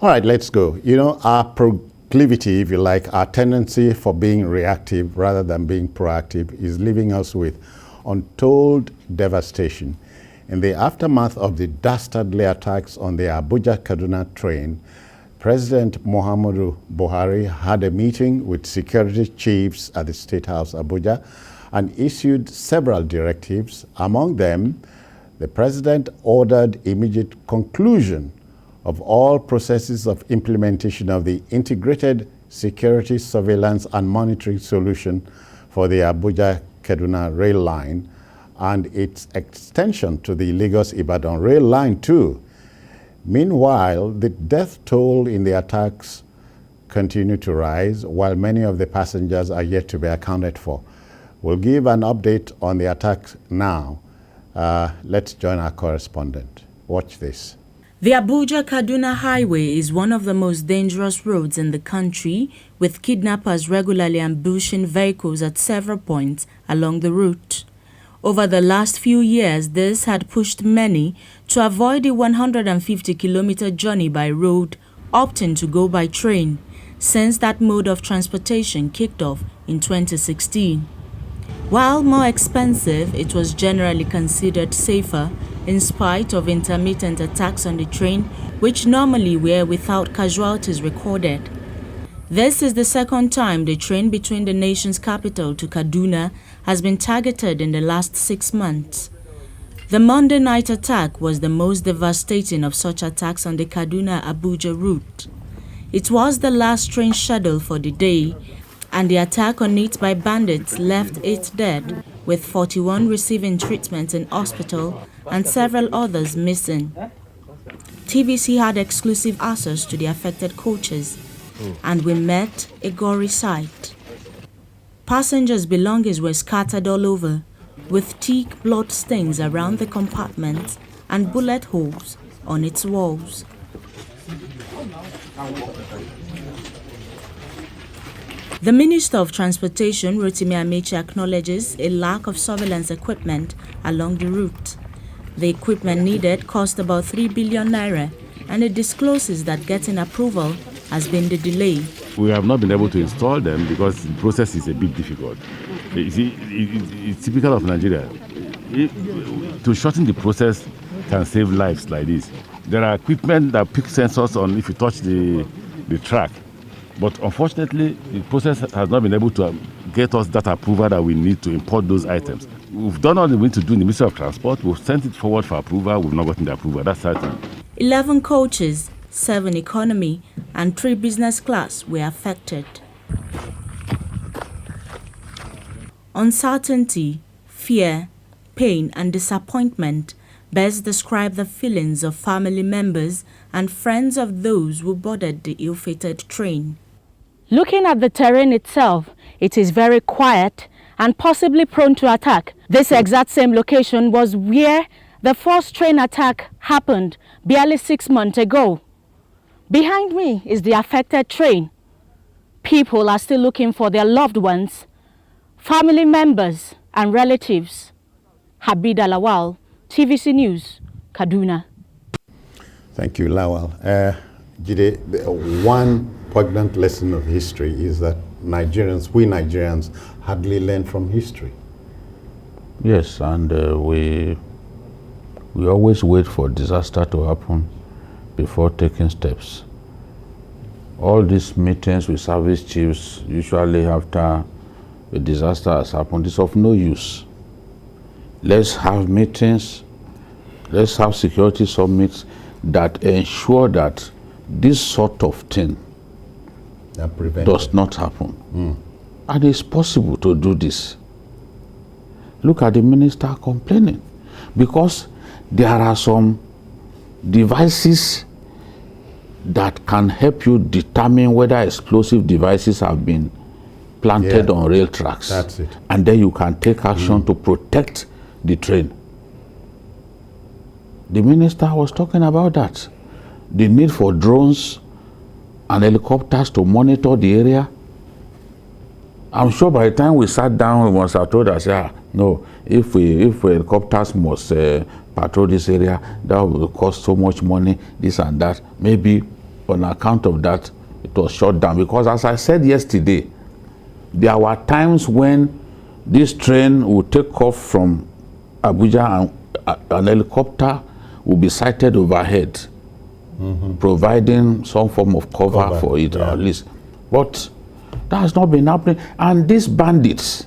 All right, let's go. You know, our proclivity, if you like, our tendency for being reactive rather than being proactive is leaving us with untold devastation. In the aftermath of the dastardly attacks on the Abuja-Kaduna train, President Muhammadu Buhari had a meeting with security chiefs at the State House, Abuja, and issued several directives. Among them, the president ordered immediate conclusion of all processes of implementation of the integrated security, surveillance, and monitoring solution for the Abuja-Kaduna rail line and its extension to the Lagos-Ibadan rail line too. Meanwhile, the death toll in the attacks continue to rise, while many of the passengers are yet to be accounted for. We'll give an update on the attacks now. Let's join our correspondent. Watch this. The Abuja-Kaduna highway is one of the most dangerous roads in the country, with kidnappers regularly ambushing vehicles at several points along the route. Over the last few years, this had pushed many to avoid the 150-kilometer journey by road, opting to go by train, since that mode of transportation kicked off in 2016. While more expensive, it was generally considered safer in spite of intermittent attacks on the train, which normally were without casualties recorded. This is the second time the train between the nation's capital to Kaduna has been targeted in the last 6 months. The Monday night attack was the most devastating of such attacks on the Kaduna-Abuja route. It was the last train scheduled for the day, and the attack on it by bandits left 8 dead, with 41 receiving treatment in hospital and several others missing. TVC had exclusive access to the affected coaches, and we met a gory sight. Passengers' belongings were scattered all over, with thick blood stains around the compartments and bullet holes on its walls. The Minister of Transportation, Rotimi Amechi, acknowledges a lack of surveillance equipment along the route. The equipment needed cost about 3 billion naira, and it discloses that getting approval has been the delay. We have not been able to install them because the process is a bit difficult. You see, it's typical of Nigeria. To shorten the process can save lives like this. There are equipment that pick sensors on if you touch the track. But unfortunately, the process has not been able to get us that approval that we need to import those items. We've done all we need to do in the Ministry of Transport. We've sent it forward for approval. We've not gotten the approval. That's certain. 11 coaches, 7 economy, and 3 business class were affected. Uncertainty, fear, pain, and disappointment best describe the feelings of family members and friends of those who boarded the ill-fated train. Looking at the terrain itself, it is very quiet and possibly prone to attack. This exact same location was where the first train attack happened barely 6 months ago. Behind me is the affected train. People are still looking for their loved ones, family members and relatives. Habib Lawal, TVC News, Kaduna. Thank you, Lawal. Jide, one poignant lesson of history is that we Nigerians hardly learn from history. Yes, and we always wait for disaster to happen before taking steps. All these meetings with service chiefs, usually after a disaster has happened, is of no use. Let's have meetings, let's have security summits that ensure that this sort of thing does not happen. And it's possible to do this. Look at the minister complaining, because there are some devices that can help you determine whether explosive devices have been planted on rail tracks. That's it. And then you can take action to protect the train. The minister was talking about that. The need for drones and helicopters to monitor the area. I'm sure by the time we sat down, we must have told us, no, if helicopters must patrol this area, that will cost so much money, this and that. Maybe on account of that, it was shut down. Because as I said yesterday, there were times when this train would take off from Abuja and an helicopter would be sighted overhead, providing some form of cover for it, at least. But that has not been happening. And these bandits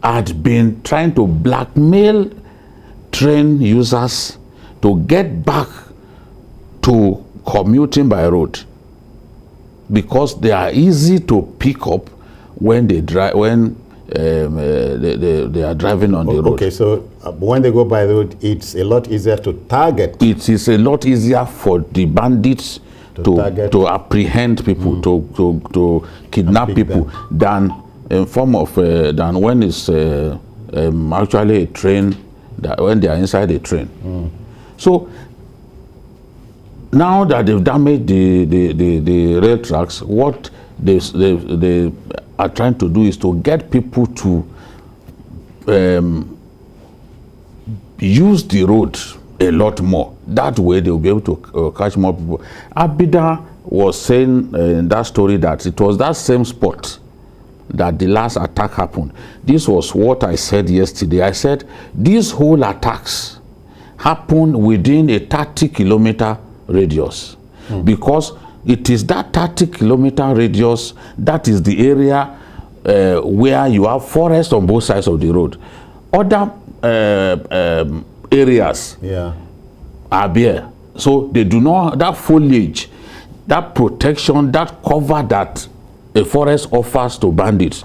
had been trying to blackmail train users to get back to commuting by road, because they are easy to pick up when they drive, when they are driving on the road. Okay, so when they go by road, it's a lot easier to target. It is a lot easier for the bandits to apprehend people, to kidnap people, than in form of than when it's actually a train, that when they are inside a train. So now that they've damaged the rail tracks, what they are trying to do is to get people to use the road a lot more. That way they'll be able to catch more people. Abida was saying in that story that it was that same spot that the last attack happened. This was what I said yesterday. I said these whole attacks happened within a 30-kilometer radius, because it is that 30-kilometer radius that is the area where you have forest on both sides of the road. Other areas are bare, so they do not, that foliage, that protection, that cover that a forest offers to bandits,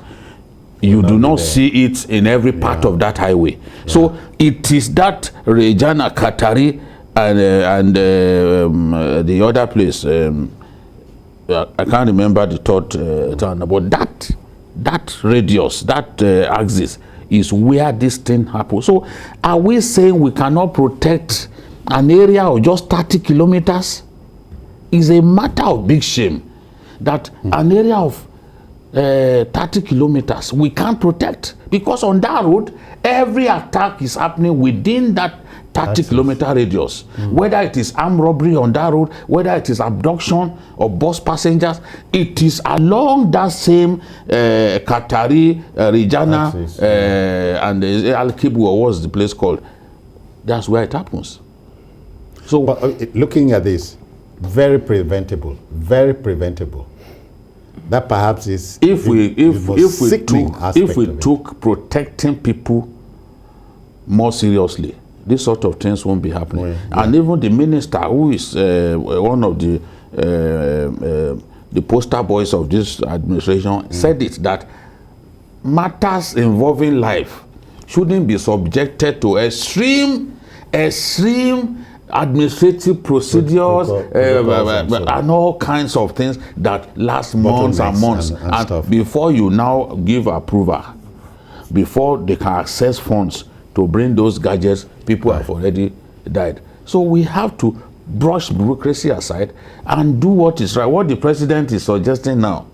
you do not see it in every part of that highway. So it is that Rejana, Katari, and the other place, I can't remember the third town, but that radius, that axis is where this thing happens. So are we saying we cannot protect an area of just 30 kilometers? It's a matter of big shame that an area of 30 kilometers we can't protect, because on that road every attack is happening within that 30-kilometer radius. Whether it is armed robbery on that road, whether it is abduction of bus passengers, it is along that same Katari, Rijana, and Al-Kibu, or what's the place called? That's where it happens. So looking at this, very preventable, very preventable. That perhaps is if we took protecting people more seriously, this sort of things won't be happening. And even the minister, who is one of the poster boys of this administration, said it, that matters involving life shouldn't be subjected to extreme administrative procedures and all kinds of things that last months and months, and before you now give approval, before they can access funds to bring those gadgets, people have already died. So we have to brush bureaucracy aside and do what is right. What the president is suggesting now,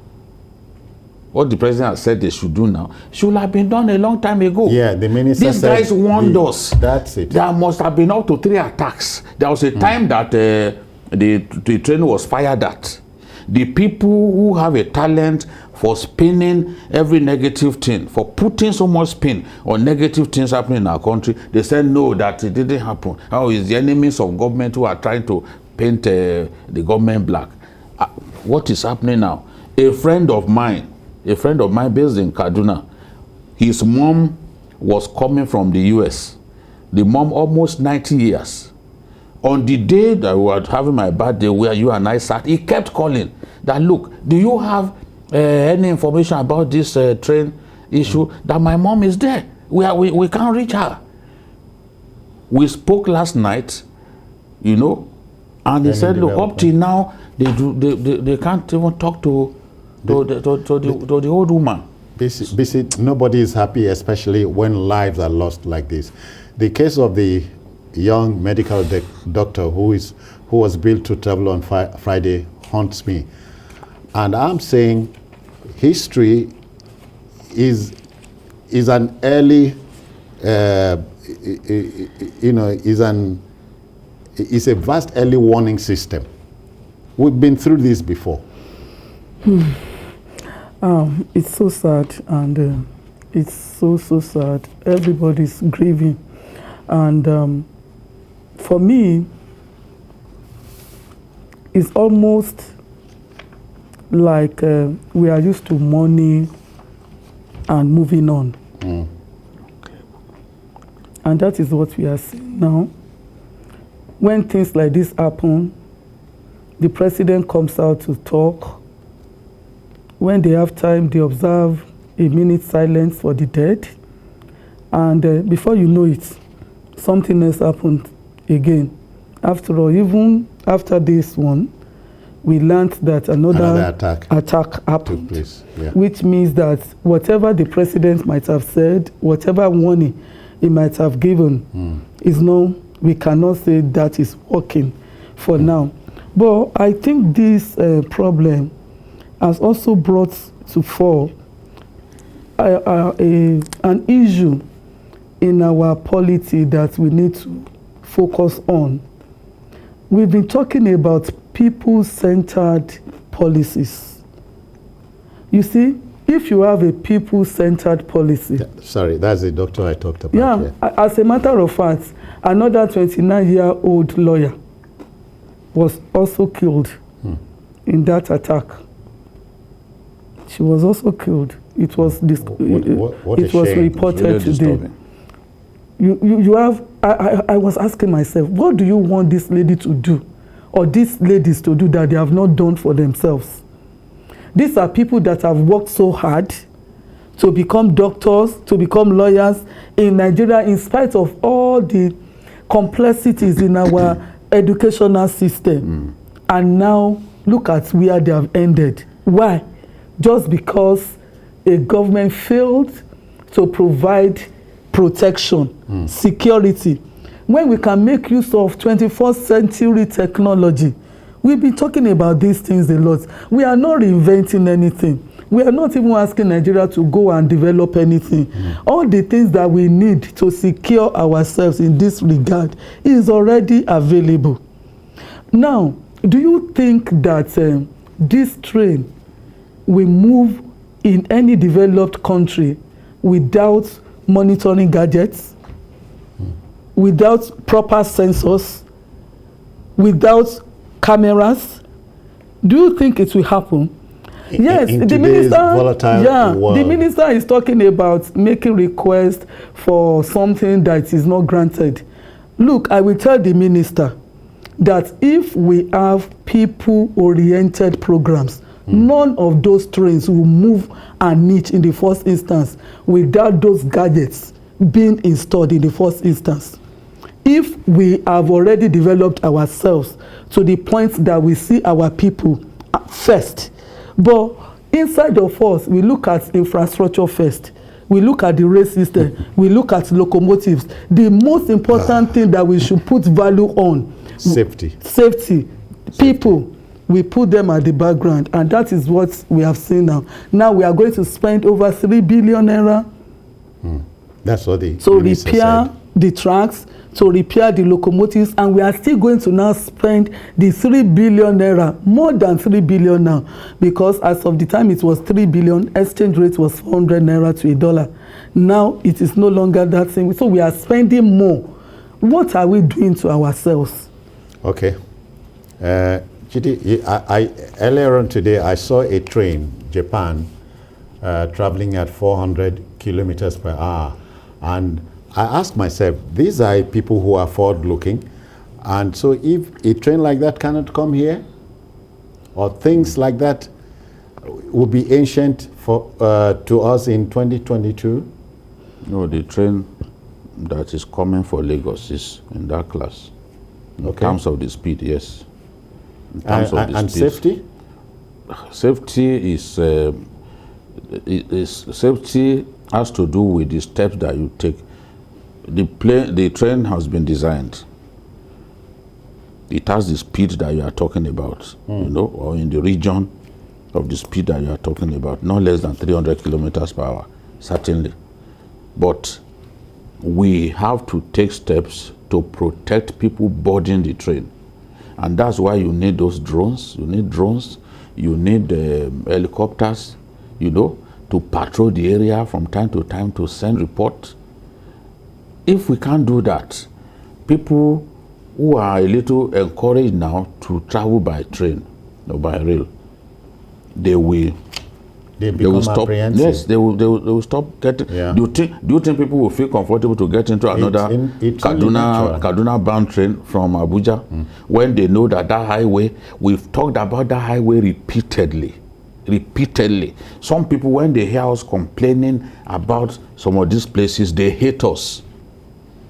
what the president has said they should do now, should have been done a long time ago. Yeah, the minister These said guys warned us. That's it. There must have been up to 3 attacks. There was a time that the train was fired at. The people who have a talent for spinning every negative thing, for putting so much spin on negative things happening in our country, they said no, that it didn't happen. How is the enemies of government who are trying to paint the government black? What is happening now? A friend of mine based in Kaduna, his mom was coming from the US. The mom almost 90 years. On the day that we were having my birthday, where you and I sat, he kept calling that, look, do you have any information about this train issue? That my mom is there. We can't reach her. We spoke last night, and he said, look, up till now, they can't even talk to the old woman. Nobody is happy, especially when lives are lost like this. The case of the young medical doctor who was billed to travel on Friday haunts me, and I'm saying history is an early is an is a vast early warning system. We've been through this before. It's so sad, and it's so sad. Everybody's grieving, and for me, it's almost like we are used to mourning and moving on. And that is what we are seeing now. When things like this happen, the president comes out to talk. When they have time, they observe a minute silence for the dead. And before you know it, something else happened again. After all, even after this one, we learned that another attack happened. Took place. Yeah. Which means that whatever the president might have said, whatever warning he might have given, is no, we cannot say that is working for now. But I think this problem has also brought to fore an issue in our polity that we need to focus on. We've been talking about people-centered policies. You see, if you have a people-centered policy... Sorry, that's the doctor I talked about. Yeah, as a matter of fact, another 29-year-old lawyer was also killed in that attack. She was also killed. It was reported today. You have. I was asking myself, what do you want this lady to do, or these ladies to do that they have not done for themselves? These are people that have worked so hard to become doctors, to become lawyers in Nigeria, in spite of all the complexities in our educational system. And now look at where they have ended. Why? Just because a government failed to provide protection, security. When we can make use of 21st century technology, we've been talking about these things a lot. We are not reinventing anything. We are not even asking Nigeria to go and develop anything. All the things that we need to secure ourselves in this regard is already available. Now, do you think that this train will move in any developed country without monitoring gadgets, without proper sensors, without cameras? Do you think it will happen? Yes, the minister. The minister is talking about making requests for something that is not granted. Look, I will tell the minister that if we have people-oriented programs, none of those trains will move and niche in the first instance without those gadgets being installed in the first instance. If we have already developed ourselves to the point that we see our people first, but inside of us, we look at infrastructure first. We look at the rail system. We look at locomotives. The most important thing that we should put value on, safety. People, we put them at the background, and that is what we have seen now. Now we are going to spend over 3 billion naira That's what the to repair the tracks, to repair the locomotives, and we are still going to now spend the 3 billion naira, more than 3 billion now, because as of the time it was 3 billion, exchange rate was 400 naira to $1. Now it is no longer that same. So we are spending more. What are we doing to ourselves? Okay. Chidi, earlier on today, I saw a train, Japan, traveling at 400 kilometers per hour. And I asked myself, these are people who are forward-looking. And so if a train like that cannot come here, or things like that will be ancient for to us in 2022? No, the train that is coming for Lagos is in that class. In terms of the speed, yes. In terms of the and speed. safety? Safety safety has to do with the steps that you take. The train has been designed. It has the speed that you are talking about, you know, or in the region of the speed that you are talking about, not less than 300 kilometers per hour, certainly. But we have to take steps to protect people boarding the train. And that's why you need those drones. You need drones. You need helicopters, you know, to patrol the area from time to time to send reports. If we can't do that, people who are a little encouraged now to travel by train or by rail, they will stop. apprehensive. Yes, they will stop getting. Yeah. Do you think people will feel comfortable to get into another Kaduna bound train from Abuja when they know that highway? We've talked about that highway repeatedly. Some people, when they hear us complaining about some of these places, they hate us.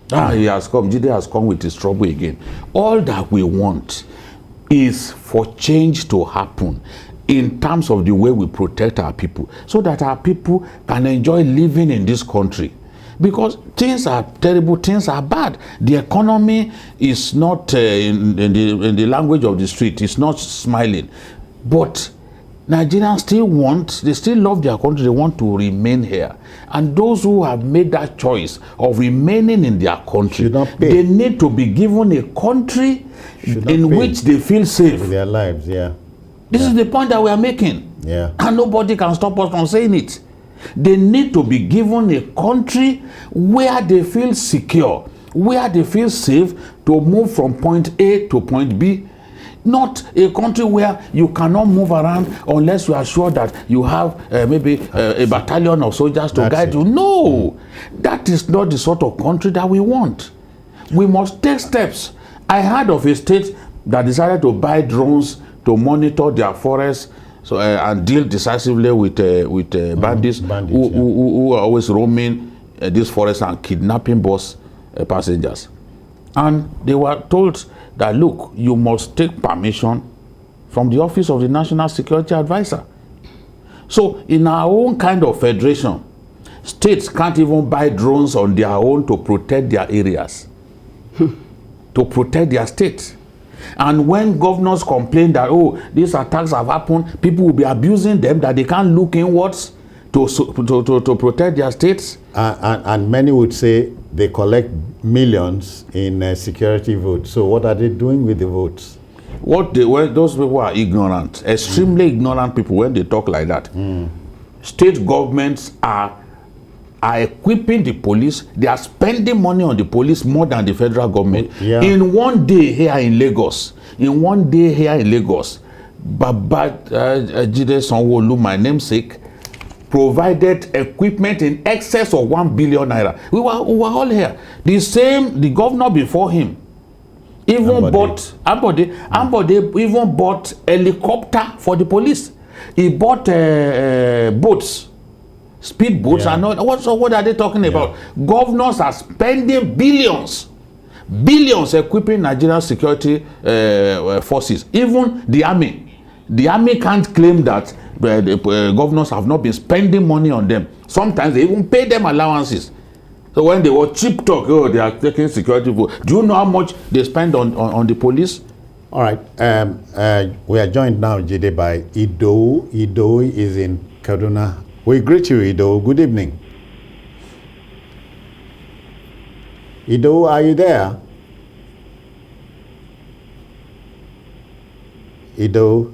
He has come. Jide has come with his trouble again. All that we want is for change to happen in terms of the way we protect our people, so that our people can enjoy living in this country. Because things are terrible, things are bad. The economy is not, in the language of the street, it's not smiling. But Nigerians they still love their country, they want to remain here. And those who have made that choice of remaining in their country, they need to be given a country in which they feel safe. With their lives, yeah. This is the point that we are making. Yeah. And nobody can stop us from saying it. They need to be given a country where they feel secure, where they feel safe to move from point A to point B. Not a country where you cannot move around unless you are sure that you have maybe a battalion of soldiers to guide you. No, that is not the sort of country that we want. We must take steps. I heard of a state that decided to buy drones to monitor their forests and deal decisively with bandits who are always roaming this forest and kidnapping bus passengers. And they were told that, look, you must take permission from the office of the National Security Advisor. So in our own kind of federation, states can't even buy drones on their own to protect their areas, to protect their states. And when governors complain that, oh, these attacks have happened, people will be abusing them, that they can't look inwards to protect their states. And many would say they collect millions in security votes. So what are they doing with the votes? Those people are ignorant, extremely ignorant people when they talk like that. State governments are equipping the police. They are spending money on the police more than the federal government. Yeah. In one day here in Lagos, Baba Jide Sanwo-Olu, my namesake, provided equipment in excess of 1 billion naira. We were all here. The governor before him even bought helicopter for the police. He bought boats, speed boats, and all. What are they talking about? Governors are spending billions equipping Nigerian security forces. Even the army can't claim that the governors have not been spending money on them. Sometimes they even pay them allowances. So when they were cheap talk, oh, they are taking security vote. Do you know how much they spend on the police? All right. We are joined now, Jide, by Ido. Ido is in Kaduna. We greet you, Ido. Good evening. Ido, are you there? Ido.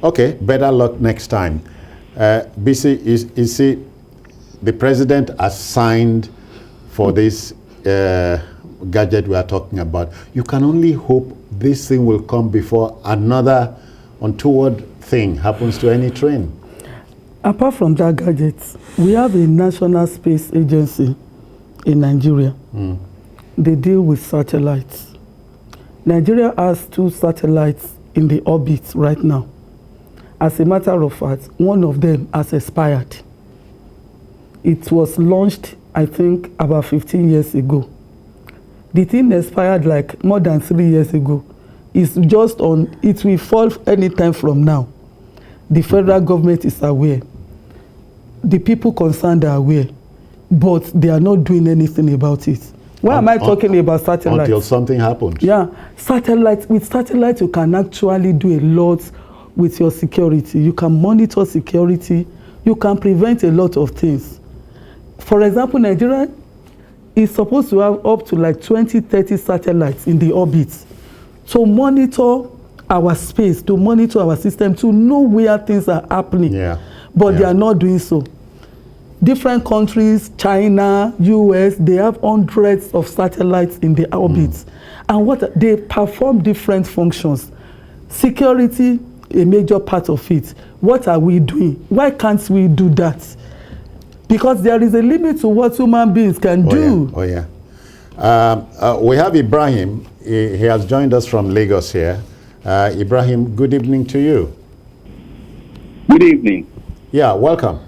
Okay, better luck next time. BC, is the president has signed for this gadget we are talking about. You can only hope this thing will come before another untoward thing happens to any train. Apart from that gadget, we have a National Space Agency in Nigeria. They deal with satellites. Nigeria has 2 satellites in the orbit right now. As a matter of fact, one of them has expired. It was launched, I think, about 15 years ago. The thing expired like more than 3 years ago. It's just on, it will fall anytime from now. The federal government is aware. The people concerned are aware. But they are not doing anything about it. Why am I talking about satellites? Until something happens. Yeah, with satellites you can actually do a lot with your security. You can monitor security. You can prevent a lot of things. For example, Nigeria is supposed to have up to like 20-30 satellites in the orbit to monitor our space, to monitor our system, to know where things are happening. But they are not doing so. Different countries, China, US, they have hundreds of satellites in the orbit. And what they perform different functions. Security, a major part of it. What are we doing? Why can't we do that? Because there is a limit to what human beings can do. We have Ibrahim. He has joined us from Lagos here. Ibrahim, good evening to you. Good evening. Yeah, welcome.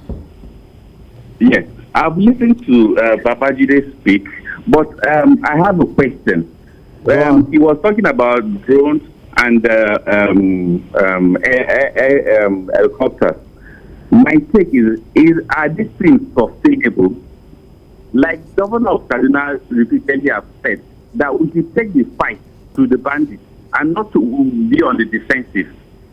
Yes, I've listened to Babajide speak, but I have a question. He was talking about drones and helicopters. My take is are these things sustainable? Like Governor of Kaduna repeatedly have said, that we should take the fight to the bandits and not to be on the defensive.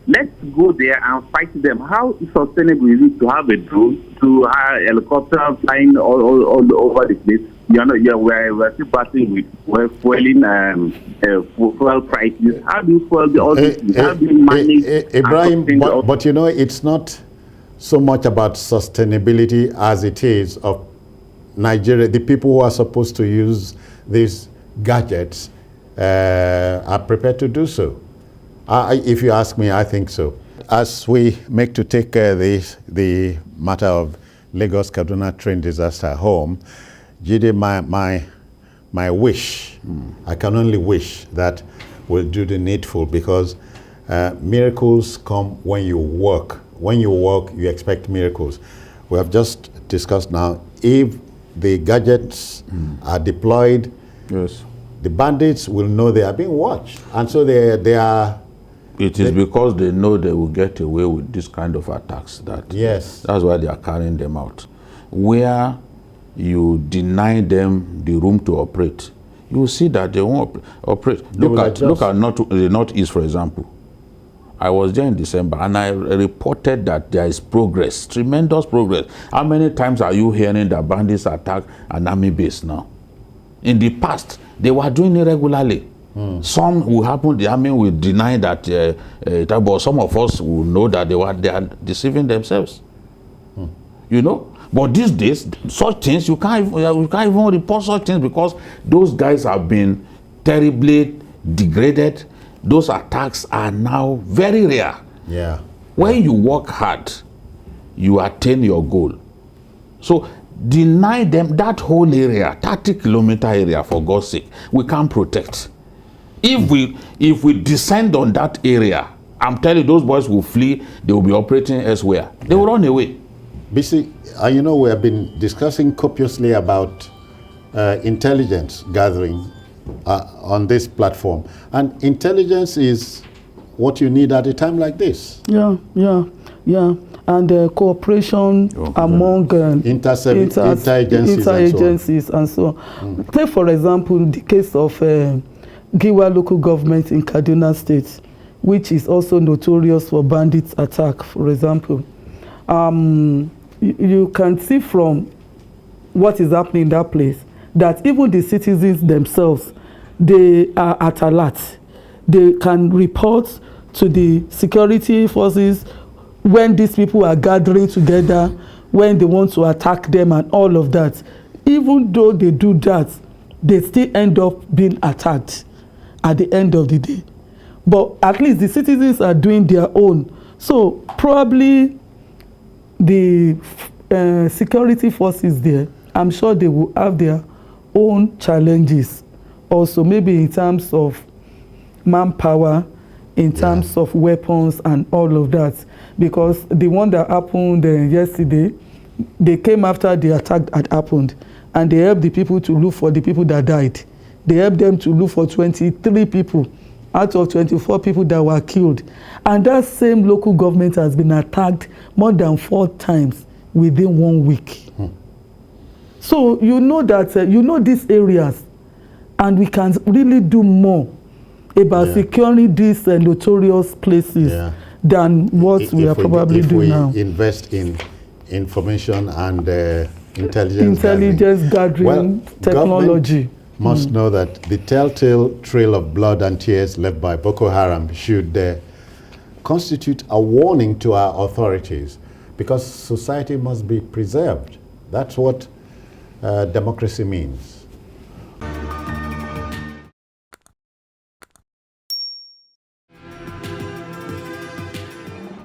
Let's go there and fight them. How sustainable is it to have a drone, to have a helicopter flying all over the place? We're still battling with fuel prices. How do you fuel all these things? How do you manage? Ibrahim, but you know, it's not so much about sustainability as it is of Nigeria. The people who are supposed to use these gadgets are prepared to do so. If you ask me, I think so. As we make to take the matter of Lagos Kaduna train disaster home, Jide, my wish, I can only wish that we'll do the needful, because miracles come when you work. When you work, you expect miracles. We have just discussed now, if the gadgets are deployed, yes, the bandits will know they are being watched. And so they are... It is because they know they will get away with this kind of attacks that that's why they are carrying them out. Where you deny them the room to operate, you will see that they won't operate. Look at the Northeast, for example. I was there in December and I reported that there is progress, tremendous progress. How many times are you hearing that bandits attack an army base now? In the past, they were doing it regularly. Some will happen, the army will deny that, but some of us will know that they are deceiving themselves. You know? But these days, such things, you can't even report such things, because those guys have been terribly degraded. Those attacks are now very rare. When you work hard, you attain your goal. So deny them that whole area, 30-kilometer area, for God's sake. We can't protect. If we descend on that area, I'm telling you, those boys will flee. They will be operating elsewhere. They will run away. BC, you know, we have been discussing copiously about intelligence gathering on this platform, and intelligence is what you need at a time like this. And cooperation among interagencies and so on. Take, for example, the case of Giwa local government in Kaduna State, which is also notorious for bandits attack, for example. You can see from what is happening in that place that even the citizens themselves, they are at alert. They can report to the security forces when these people are gathering together, when they want to attack them and all of that. Even though they do that, they still end up being attacked at the end of the day. But at least the citizens are doing their own. So probably the security forces there, I'm sure they will have their own challenges also, maybe in terms of manpower, in terms of weapons and all of that. Because the one that happened yesterday, they came after the attack had happened, and they helped the people to look for the people that died. They helped them to look for 23 people out of 24 people that were killed. And that same local government has been attacked more than 4 times within 1 week. So you know that, you know these areas, and we can really do more about securing these notorious places than what we are probably doing now. If we invest in information and intelligence gathering technology. Must know that the telltale trail of blood and tears left by Boko Haram should constitute a warning to our authorities, because society must be preserved. That's what democracy means.